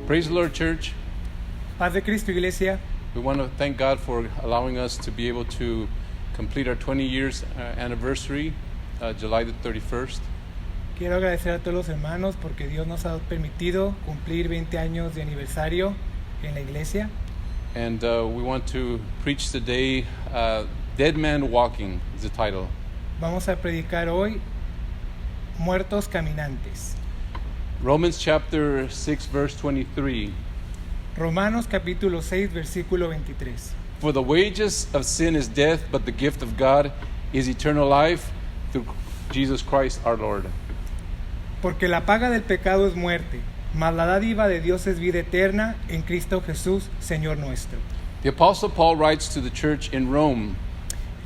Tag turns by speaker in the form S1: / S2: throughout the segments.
S1: Praise the Lord, church.
S2: Paz de Cristo, iglesia.
S1: We want to thank God for allowing us to be able to complete our 20 years anniversary, July the 31st.
S2: Quiero agradecer a todos los hermanos porque Dios nos ha permitido cumplir 20 años de aniversario en la iglesia.
S1: And we want to preach today, Dead Man Walking is the title.
S2: Vamos a predicar hoy Muertos Caminantes.
S1: Romans chapter 6, verse 23.
S2: Romanos capítulo 6, versículo 23.
S1: For the wages of sin is death, but the gift of God is eternal life through Jesus Christ our Lord.
S2: Porque la paga del pecado es muerte, mas la dádiva de Dios es vida eterna en Cristo Jesús, Señor nuestro.
S1: The Apostle Paul writes to the church in Rome,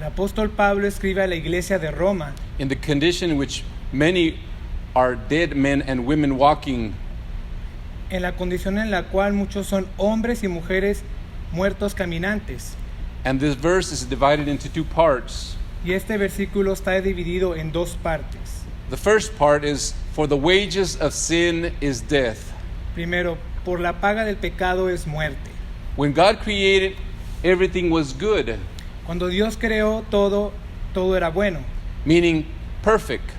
S2: El apóstol Pablo escribe a la iglesia de Roma
S1: in the condition in which many are dead men and women walking,
S2: en la condición en la cual muchos son hombres y mujeres muertos caminantes.
S1: and this verse is divided into two parts.
S2: Y este versículo está dividido en dos partes.
S1: The first part is, for the wages of sin is death.
S2: Primero, por la paga del pecado es muerte.
S1: When God created, everything was good,
S2: Cuando Dios creó todo era bueno,
S1: meaning perfect.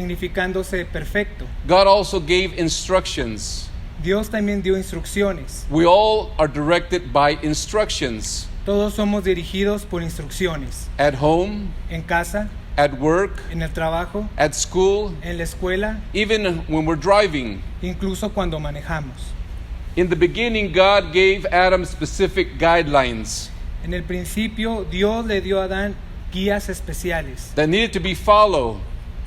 S2: significándose perfecto.
S1: God also gave instructions.
S2: Dios también dio instrucciones.
S1: We all are directed by instructions.
S2: Todos somos dirigidos por instrucciones.
S1: At home,
S2: En casa,
S1: at work,
S2: en el trabajo,
S1: at school,
S2: en la escuela,
S1: even when we're driving.
S2: incluso cuando manejamos.
S1: In the beginning, God gave Adam specific guidelines
S2: En el principio, Dios le dio a Adán guías especiales
S1: that needed to be followed.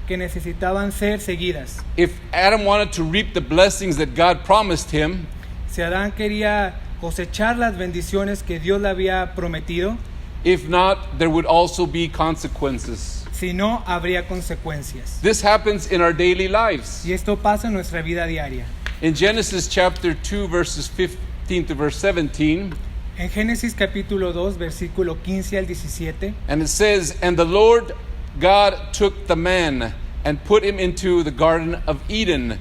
S2: que necesitaban ser seguidas.
S1: If Adam wanted to reap the blessings that God promised him,
S2: Si Adán quería cosechar las bendiciones que Dios le había prometido,
S1: if not, there would also be consequences.
S2: si no, habría consecuencias.
S1: This happens in our daily lives.
S2: Y esto pasa en nuestra vida diaria.
S1: In Genesis chapter 2, verses 15 to verse 17,
S2: En Génesis capítulo 2, versículo 15 al 17,
S1: and it says, And the Lord God took the man and put him into the Garden of Eden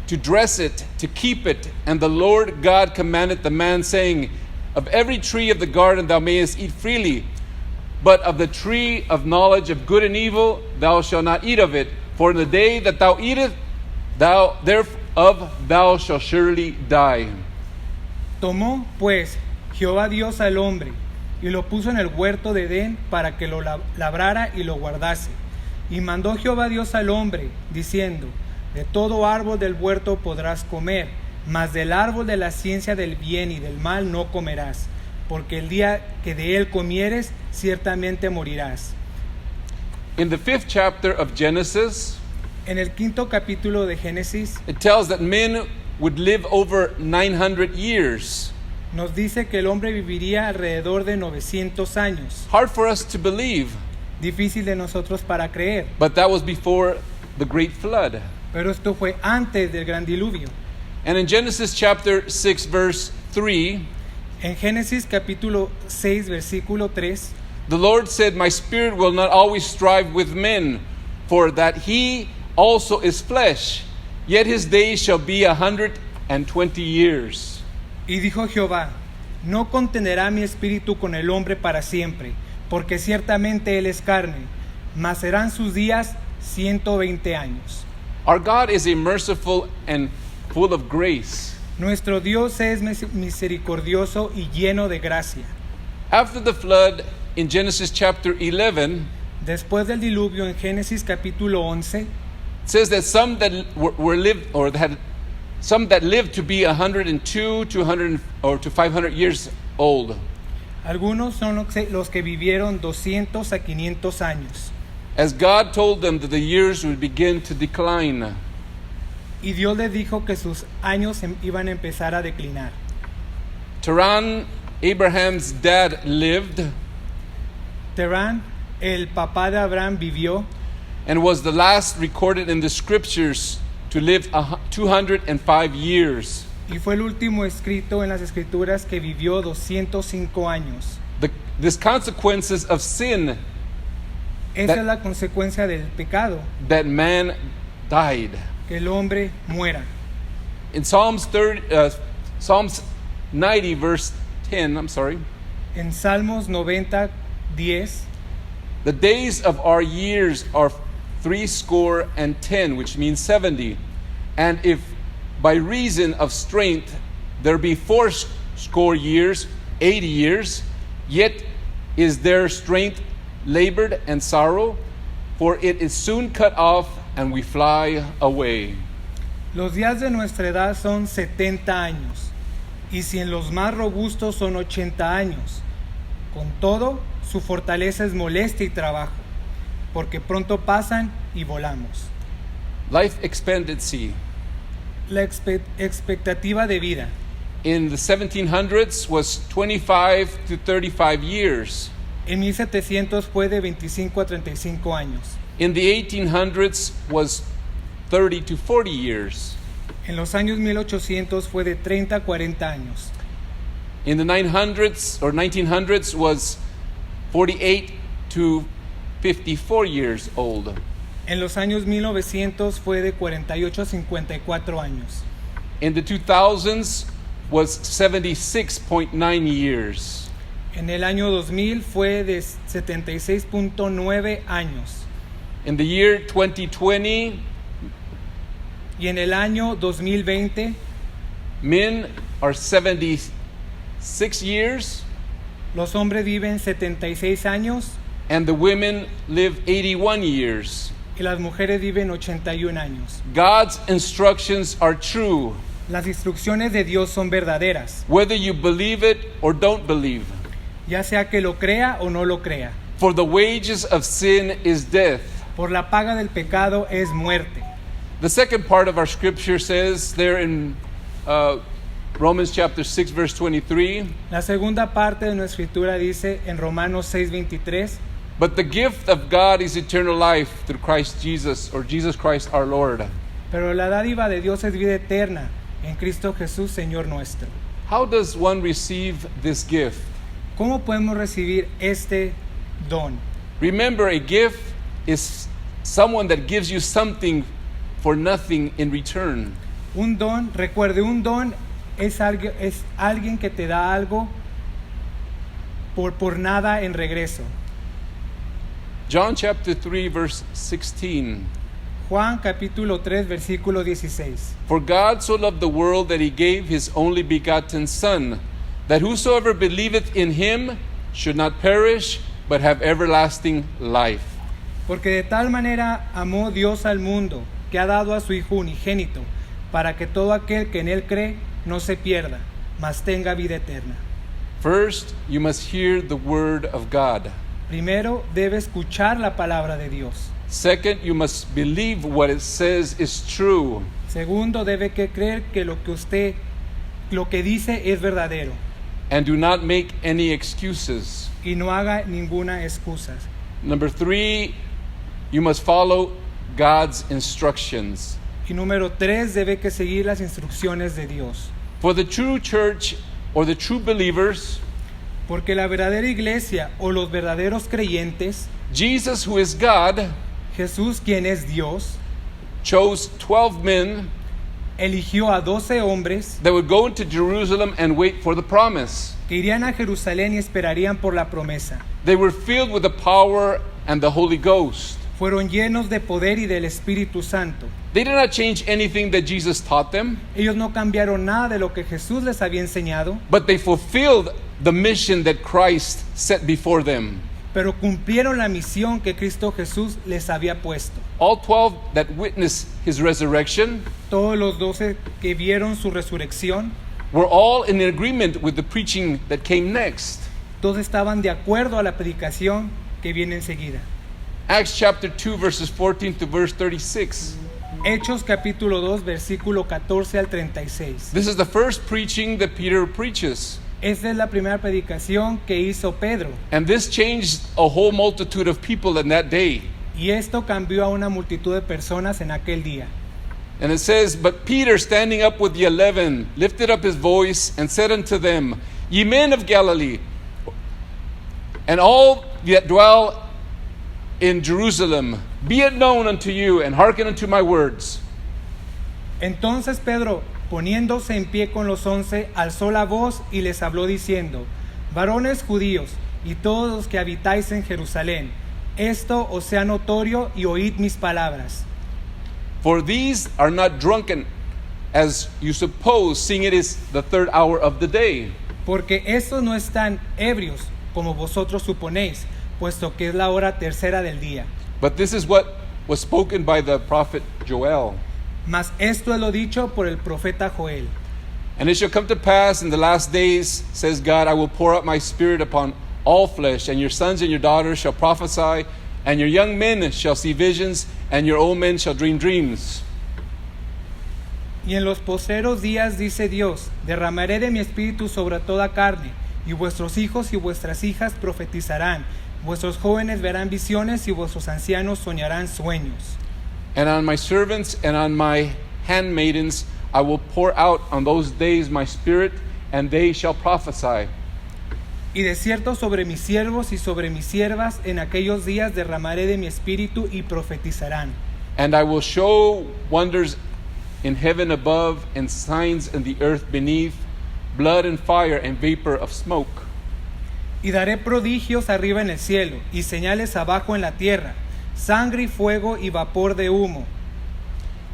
S1: to dress it, to keep it. And the Lord God commanded the man, saying, Of every tree of the garden thou mayest eat freely, but of the tree of knowledge of good and evil thou shalt not eat of it. For in the day that thou eatest, thereof thou shalt surely die.
S2: tomó pues Jehová Dios al hombre y lo puso en el huerto de Edén para que lo labrara y lo guardase. Y mandó Jehová Dios al hombre, diciendo, de todo árbol del huerto podrás comer, mas del árbol de la ciencia del bien y del mal no comerás, porque el día que de él comieres, ciertamente morirás.
S1: In the 5th chapter of Genesis,
S2: En el 5º capítulo de Génesis,
S1: it tells that men would live over 900 years.
S2: nos dice que el hombre viviría alrededor de 900 años.
S1: Hard for us to believe,
S2: Difícil de nosotros para creer,
S1: but that was before the great flood.
S2: pero esto fue antes del gran diluvio.
S1: And in Genesis chapter 6, verse 3,
S2: En Génesis capítulo 6, versículo 3,
S1: the Lord said, My spirit will not always strive with men, for that he also is flesh, yet his days shall be 120 years.
S2: y dijo Jehová, no contenderá mi espíritu con el hombre para siempre, porque ciertamente él es carne, mas serán sus días 120 años.
S1: Our God is a merciful and full of grace.
S2: Nuestro Dios es misericordioso y lleno de gracia.
S1: After the flood in Genesis chapter 11,
S2: Después del diluvio en Génesis capítulo 11,
S1: it says that some that were lived or had some that lived to be 102 to 100 or to 500 years old.
S2: algunos son los que vivieron 200 a 500 años.
S1: As God told them that the years would begin to decline.
S2: Y Dios les dijo que sus años iban a empezar a declinar.
S1: Terah, Abraham's dad, lived
S2: Terán, el papá de Abraham, vivió
S1: and was the last recorded in the scriptures to live 205 years.
S2: y fue el último escrito en las escrituras que vivió 205 años.
S1: These consequences of sin,
S2: Esa es la consecuencia del pecado,
S1: that man died.
S2: que el hombre muera.
S1: In Psalms Psalms 90 verse 10,
S2: En Salmos 90, 10,
S1: the days of our years are 70, which means 70. And if by reason of strength there be 80 years, 80 years, yet is their strength labored and sorrow, for it is soon cut off and we fly away.
S2: Los días de nuestra edad son 70 años, y si en los más robustos son 80 años. Con todo, su fortaleza es molestia y trabajo, porque pronto pasan y volamos.
S1: Life expectancy
S2: La expectativa de vida
S1: in the 1700s was 25 to 35 years.
S2: en 1700 fue de 25 a 35 años.
S1: In the 1800s was 30 to 40 years.
S2: En los años 1800 fue de 30 a 40 años.
S1: In the 1900s was 48 to 54 years old.
S2: En los años 1900 fue de 48 a 54 años.
S1: In the 2000s was 76.9 years.
S2: En el año 2000 fue de 76.9 años.
S1: In the year 2020,
S2: Y en el año 2020,
S1: men are 76 years
S2: los hombres viven 76 años
S1: and the women live 81 years.
S2: y las mujeres viven 81 años.
S1: God's instructions are true,
S2: Las instrucciones de Dios son verdaderas,
S1: whether you believe it or don't believe.
S2: ya sea que lo crea o no lo crea.
S1: For the wages of sin is death.
S2: Por la paga del pecado es muerte.
S1: The second part of our scripture says there in Romans chapter 6 verse 23,
S2: La segunda parte de nuestra escritura dice en Romanos 6:23,
S1: but the gift of God is eternal life through Christ Jesus, or Jesus Christ our Lord.
S2: pero la dádiva de Dios es vida eterna en Cristo Jesús, Señor nuestro.
S1: How does one receive this gift?
S2: ¿Cómo podemos recibir este don?
S1: Remember, a gift is someone that gives you something for nothing in return.
S2: Un don, recuerde, un don es alguien que te da algo por nada en regreso.
S1: John chapter 3 verse 16.
S2: Juan capítulo 3 versículo 16.
S1: For God so loved the world that he gave his only begotten Son, that whosoever believeth in him should not perish, but have everlasting life.
S2: Porque de tal manera amó Dios al mundo, que ha dado a su Hijo unigénito, para que todo aquel que en él cree no se pierda, mas tenga vida eterna.
S1: First, you must hear the word of God.
S2: Primero, debe escuchar la palabra de Dios.
S1: Second, you must believe what it says is true.
S2: Segundo, debe que creer que lo que dice es verdadero
S1: And do not make any excuses.
S2: y no haga ninguna excusa.
S1: Number 3, you must follow God's instructions.
S2: Y número 3, debe que seguir las instrucciones de Dios.
S1: For the true church or the true believers,
S2: Porque la verdadera iglesia o los verdaderos creyentes,
S1: Jesus, who is God,
S2: Jesús, quien es Dios,
S1: chose 12 men
S2: eligió a 12 hombres
S1: that would go into Jerusalem and wait for the promise.
S2: que irían a Jerusalén y esperarían por la promesa.
S1: They were filled with the power and the Holy Ghost.
S2: Fueron llenos de poder y del Espíritu Santo.
S1: They did not change anything that Jesus taught them,
S2: Ellos no cambiaron nada de lo que Jesús les había enseñado,
S1: but they fulfilled the mission that Christ set before them.
S2: pero cumplieron la misión que Cristo Jesús les había puesto.
S1: All 12 that witnessed his resurrection
S2: Todos los 12 que vieron su resurrección,
S1: were all in agreement with the preaching that came next.
S2: todos estaban de acuerdo a la predicación que viene enseguida.
S1: Acts chapter 2 verses 14 to verse 36.
S2: Hechos capítulo 2 versículo 14 al 36.
S1: This is the first preaching that Peter preaches.
S2: Esta es la primera predicación que hizo Pedro,
S1: And this changed a whole multitude of people in that day.
S2: y esto cambió a una multitud de personas en aquel día.
S1: And it says, but Peter, standing up with the 11, lifted up his voice and said unto them, Ye men of Galilee, and all that dwell in Jerusalem, be it known unto you, and hearken unto my words.
S2: Entonces Pedro, poniéndose en pie con los 11, alzó la voz y les habló diciendo: varones judíos y todos los que habitáis en Jerusalén, esto os sea notorio y oíd mis palabras.
S1: For these are not drunken, as you suppose, seeing it is the third hour of the day.
S2: Porque estos no están ebrios, como vosotros suponéis, puesto que es la hora tercera del día.
S1: But this is what was spoken by the prophet Joel.
S2: Mas esto es lo dicho por el profeta Joel.
S1: And it shall come to pass in the last days, says God, I will pour out my spirit upon all flesh, and your sons and your daughters shall prophesy, and your young men shall see visions, and your old men shall dream dreams.
S2: Y en los postreros días, dice Dios, derramaré de mi espíritu sobre toda carne, y vuestros hijos y vuestras hijas profetizarán, vuestros jóvenes verán visiones y vuestros ancianos soñarán sueños.
S1: And on my servants and on my handmaidens I will pour out on those days my spirit, and they shall prophesy.
S2: Y de cierto sobre mis siervos y sobre mis siervas en aquellos días derramaré de mi espíritu y profetizarán.
S1: And I will show wonders in heaven above and signs in the earth beneath, blood and fire and vapor of smoke.
S2: Y daré prodigios arriba en el cielo y señales abajo en la tierra, sangre y fuego y vapor de humo.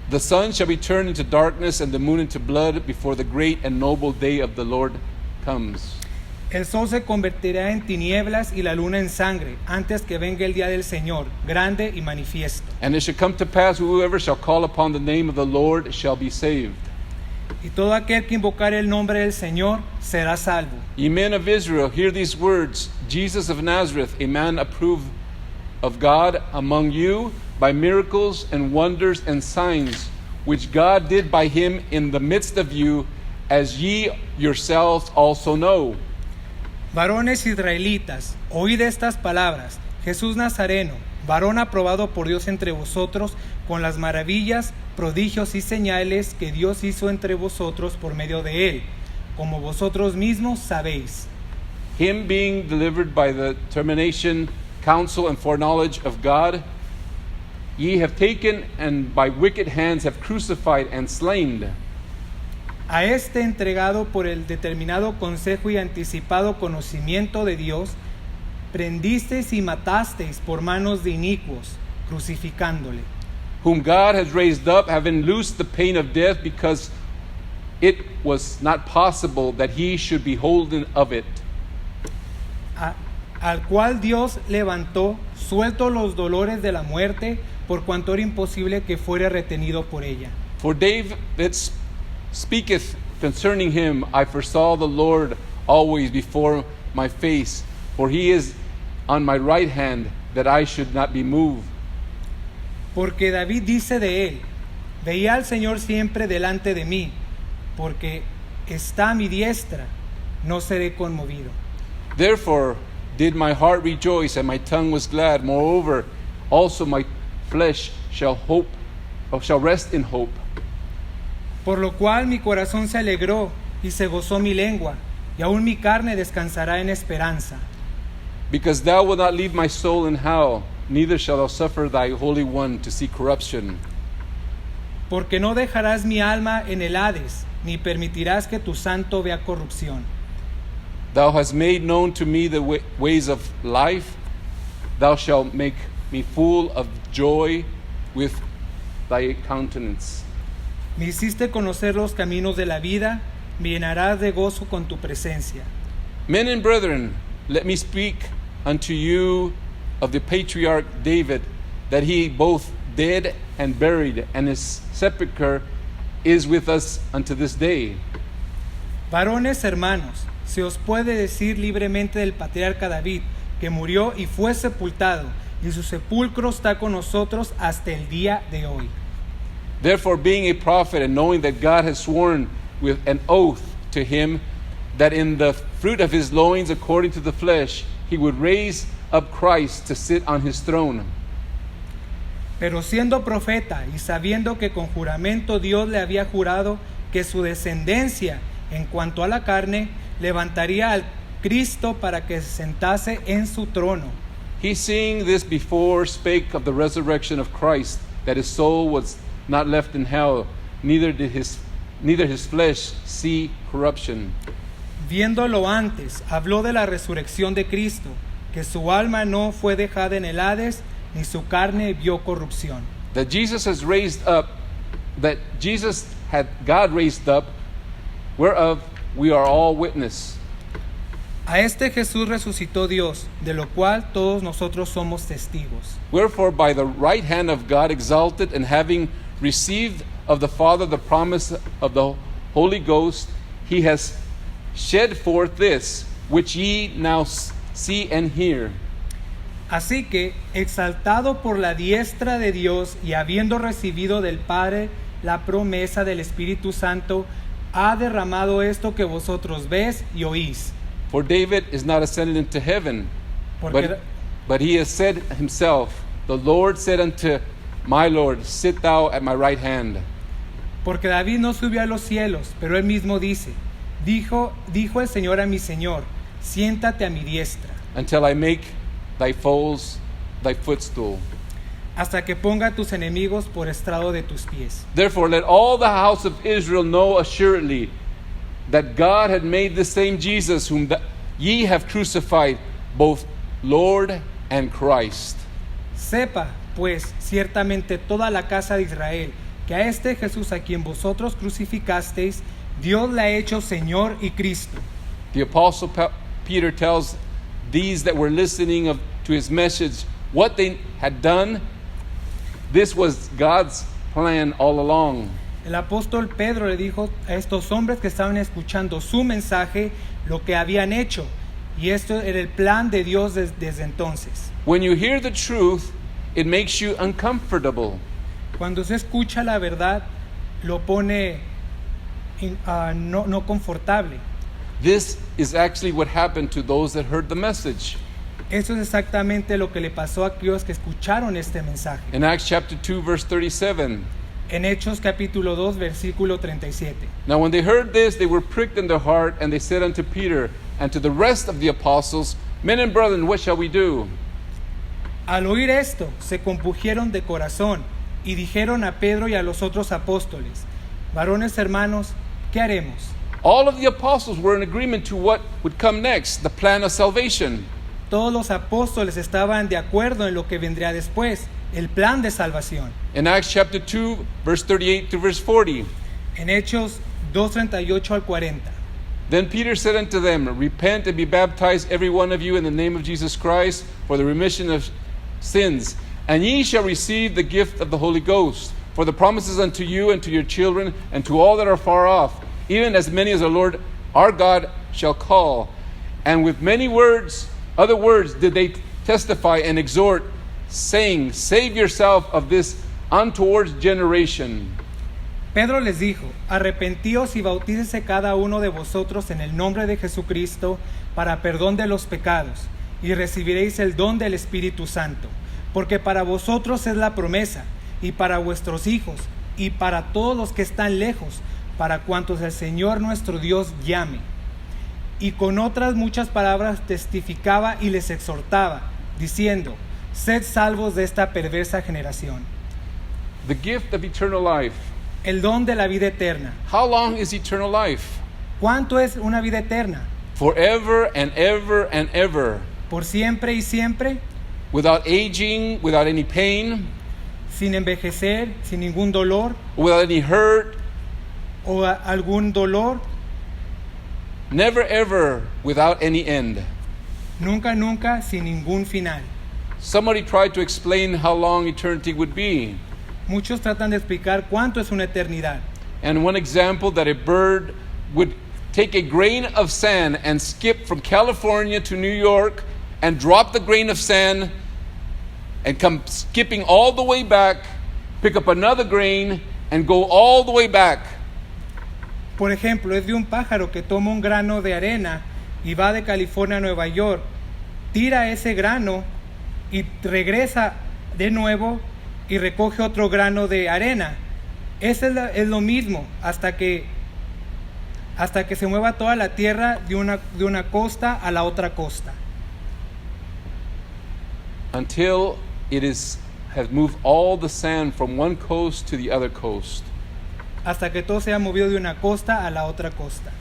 S1: The sun shall be turned into darkness and the moon into blood before the great and noble day of the Lord comes.
S2: El sol se convertirá en tinieblas y la luna en sangre, antes que venga el día del Señor, grande y manifiesto.
S1: And it shall come to pass, whoever shall call upon the name of the Lord shall be saved.
S2: Y todo aquel que invocar el nombre del Señor será salvo.
S1: Ye men of Israel, hear these words: Jesus of Nazareth, a man approved of God among you by miracles and wonders and signs, which God did by him in the midst of you, as ye yourselves also know.
S2: Varones israelitas, oíd estas palabras: Jesús Nazareno, varón aprobado por Dios entre vosotros, con las maravillas, prodigios y señales que Dios hizo entre vosotros por medio de él, como vosotros mismos sabéis.
S1: Him being delivered by the termination, counsel, and foreknowledge of God, ye have taken, and by wicked hands have crucified and slain.
S2: A este entregado por el determinado consejo y anticipado conocimiento de Dios, prendisteis y matasteis por manos de inicuos, crucificándole.
S1: Whom God has raised up, having loosed the pain of death, because it was not possible that he should be holden of it.
S2: Al cual Dios levantó, suelto los dolores de la muerte, por cuanto era imposible que fuera retenido por ella.
S1: For David speaketh concerning him, I foresaw the Lord always before my face, for he is on my right hand, that I should not be moved.
S2: Porque David dice de él: veía al Señor siempre delante de mí, porque está a mi diestra, no seré conmovido.
S1: Therefore did my heart rejoice, and my tongue was glad. Moreover, also my flesh shall rest in hope.
S2: Por lo cual mi corazón se alegró y se gozó mi lengua, y aún mi carne descansará en esperanza.
S1: Because thou wilt not leave my soul in hell, neither shalt thou suffer thy Holy One to see corruption.
S2: Porque no dejarás mi alma en el Hades, ni permitirás que tu santo vea corrupción.
S1: Thou hast made known to me the ways of life. Thou shalt make me full of joy with thy countenance.
S2: Me hiciste conocer los caminos de la vida, me llenarás de gozo con tu presencia.
S1: Men and brethren, let me speak unto you of the patriarch David, that he both dead and buried, and his sepulchre is with us unto this day.
S2: Varones hermanos, se os puede decir libremente del patriarca David, que murió y fue sepultado, y su sepulcro está con nosotros hasta el día de hoy.
S1: Therefore, being a prophet, and knowing that God has sworn with an oath to him, that in the fruit of his loins, according to the flesh, he would raise up Christ to sit on his throne.
S2: Pero siendo profeta y sabiendo que con juramento Dios le había jurado que su descendencia, en cuanto a la carne, levantaría al Cristo para que se sentase en su trono.
S1: He, seeing this before, spake of the resurrection of Christ, that his soul was not left in hell, neither did his neither his flesh see corruption.
S2: Viéndolo antes, habló de la resurrección de Cristo, que su alma no fue dejada en el Hades, ni su carne vio corrupción.
S1: That Jesus has raised up, that Jesus had God raised up, whereof we are all witness.
S2: A este Jesús resucitó Dios, de lo cual todos nosotros somos testigos.
S1: Wherefore by the right hand of God exalted, and having received of the Father the promise of the Holy Ghost, he has shed forth this, which ye now see and hear.
S2: Así que, exaltado por la diestra de Dios y habiendo recibido del Padre la promesa del Espíritu Santo, ha derramado esto que vosotros ves y oís.
S1: For David is not ascended into heaven,
S2: Porque,
S1: but he has said himself, the Lord said unto my Lord, sit thou at my right hand.
S2: porque David no subió a los cielos, pero él mismo dice, dijo el Señor a mi Señor, siéntate a mi diestra,
S1: Until I make thy foes thy footstool.
S2: hasta que ponga a tus enemigos por estrado de tus pies.
S1: Therefore let all the house of Israel know assuredly that God had made the same Jesus whom ye have crucified, both Lord and Christ.
S2: Sepa, pues, ciertamente toda la casa de Israel, que a este Jesús a quien vosotros crucificasteis, Dios le ha hecho Señor y Cristo.
S1: The apostle Peter tells these that were listening to his message what they had done. This was God's plan all along.
S2: El apóstol Pedro le dijo a estos hombres que estaban escuchando su mensaje lo que habían hecho, y esto era el plan de Dios desde entonces.
S1: When you hear the truth, it makes you uncomfortable.
S2: Cuando se escucha la verdad, lo pone no confortable.
S1: This is actually what happened to those that heard the message.
S2: Eso es exactamente lo que le pasó a aquellos que escucharon este mensaje.
S1: In Acts chapter 2 verse 37.
S2: En Hechos capítulo 2 versículo 37.
S1: Now when they heard this, they were pricked in their heart, and they said unto Peter and to the rest of the apostles, Men and brethren, what shall we do?
S2: Al oír esto, se compungieron de corazón y dijeron a Pedro y a los otros apóstoles, varones hermanos, ¿qué haremos?
S1: All of the apostles were in agreement to what would come next, the plan of salvation.
S2: Todos los apóstoles estaban de acuerdo en lo que vendría después, el plan de salvación.
S1: In Acts chapter 2 verse 38 to verse 40.
S2: En Hechos 2:38 al 40.
S1: Then Peter said unto them, Repent and be baptized every one of you in the name of Jesus Christ for the remission of sins, and ye shall receive the gift of the Holy Ghost. For the promises unto you and to your children and to all that are far off, even as many as the Lord our God shall call. And with many words, other words did they testify and exhort, saying, Save yourself of this untoward generation.
S2: Pedro les dijo, arrepentíos y bautícese cada uno de vosotros en el nombre de Jesucristo para perdón de los pecados, y recibiréis el don del Espíritu Santo, porque para vosotros es la promesa, y para vuestros hijos, y para todos los que están lejos, para cuantos el Señor nuestro Dios llame. Y con otras muchas palabras testificaba y les exhortaba, diciendo, sed salvos de esta perversa generación.
S1: The gift of eternal life.
S2: El don de la vida eterna.
S1: How long is eternal life?
S2: ¿Cuánto es una vida eterna?
S1: Forever and ever and ever.
S2: ¿Por siempre y siempre?
S1: Without aging, without any pain,
S2: Sin envejecer, sin ningún dolor
S1: without any hurt,
S2: o algún dolor.
S1: never ever without any end.
S2: Nunca, nunca, sin ningún final.
S1: Somebody tried to explain how long eternity would be.
S2: Muchos tratan de explicar cuánto es una eternidad.
S1: And one example, that a bird would take a grain of sand and skip from California to New York and drop the grain of sand and come skipping all the way back, pick up another grain and go all the way back.
S2: Por ejemplo, es de un pájaro que toma un grano de arena y va de California a Nueva York, tira ese grano y regresa de nuevo y recoge otro grano de arena. Es lo mismo hasta que se mueva toda la tierra de una costa a la otra costa.
S1: Until it has moved all the sand from one coast to the other coast.
S2: hasta que todo sea movido de una costa a la otra costa.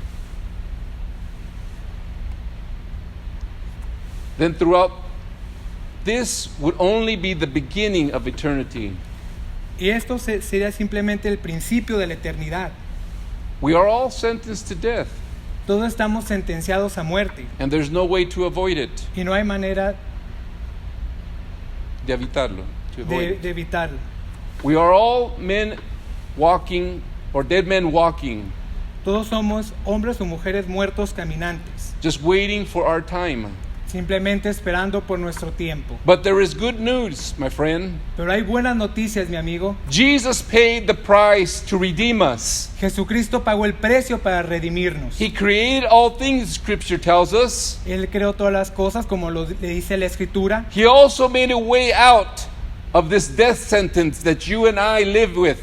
S1: Then throughout this would only be the beginning of eternity.
S2: Y esto sería simplemente el principio de la eternidad.
S1: We are all sentenced to death,
S2: Todos estamos sentenciados a muerte
S1: and there's no way to avoid it,
S2: y no hay manera
S1: de evitarlo, to avoid it.
S2: de evitarlo.
S1: We are all men walking, or dead men walking,
S2: Todos somos hombres o mujeres muertos caminantes,
S1: just waiting for our time.
S2: simplemente esperando por nuestro tiempo.
S1: But there is good news, my friend.
S2: Pero hay buenas noticias, mi amigo.
S1: Jesus paid the price to redeem us.
S2: Jesucristo pagó el precio para redimirnos.
S1: He created all things, Scripture tells us.
S2: Él creó todas las cosas, como le dice la Escritura.
S1: He also made a way out of this death sentence that you and I live with.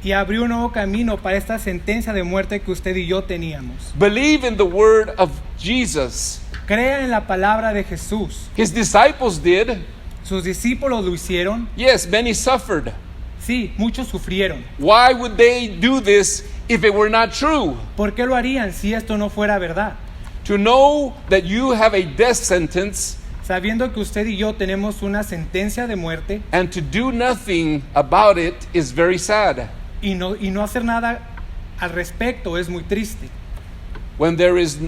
S2: Y abrió un nuevo camino para esta sentencia de muerte que usted y yo teníamos.
S1: Believe in the word of Jesus.
S2: Crea en la palabra de Jesús.
S1: His disciples did.
S2: Sus discípulos lo hicieron.
S1: Yes, many suffered.
S2: Sí, muchos sufrieron.
S1: Why would they do this if it were not true?
S2: ¿Por qué lo harían si esto no fuera verdad?
S1: To know that you have a death sentence
S2: Sabiendo que usted y yo tenemos una sentencia de muerte
S1: and to do nothing about it is very sad.
S2: y no hacer nada al respecto es muy triste.
S1: When there is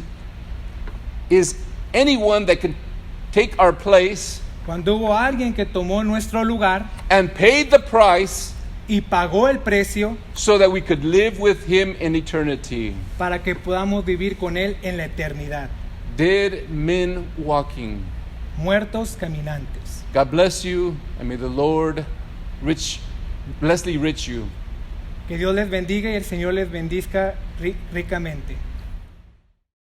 S1: anyone that can take our place
S2: Cuando hubo alguien que tomó nuestro lugar
S1: and paid the price
S2: y pagó el precio
S1: so that we could live with him in eternity.
S2: para que podamos vivir con Él en la eternidad.
S1: Dead men walking.
S2: Muertos caminantes.
S1: God bless you, and may the Lord blessly rich you.
S2: Que Dios les bendiga y el Señor les bendizca ricamente.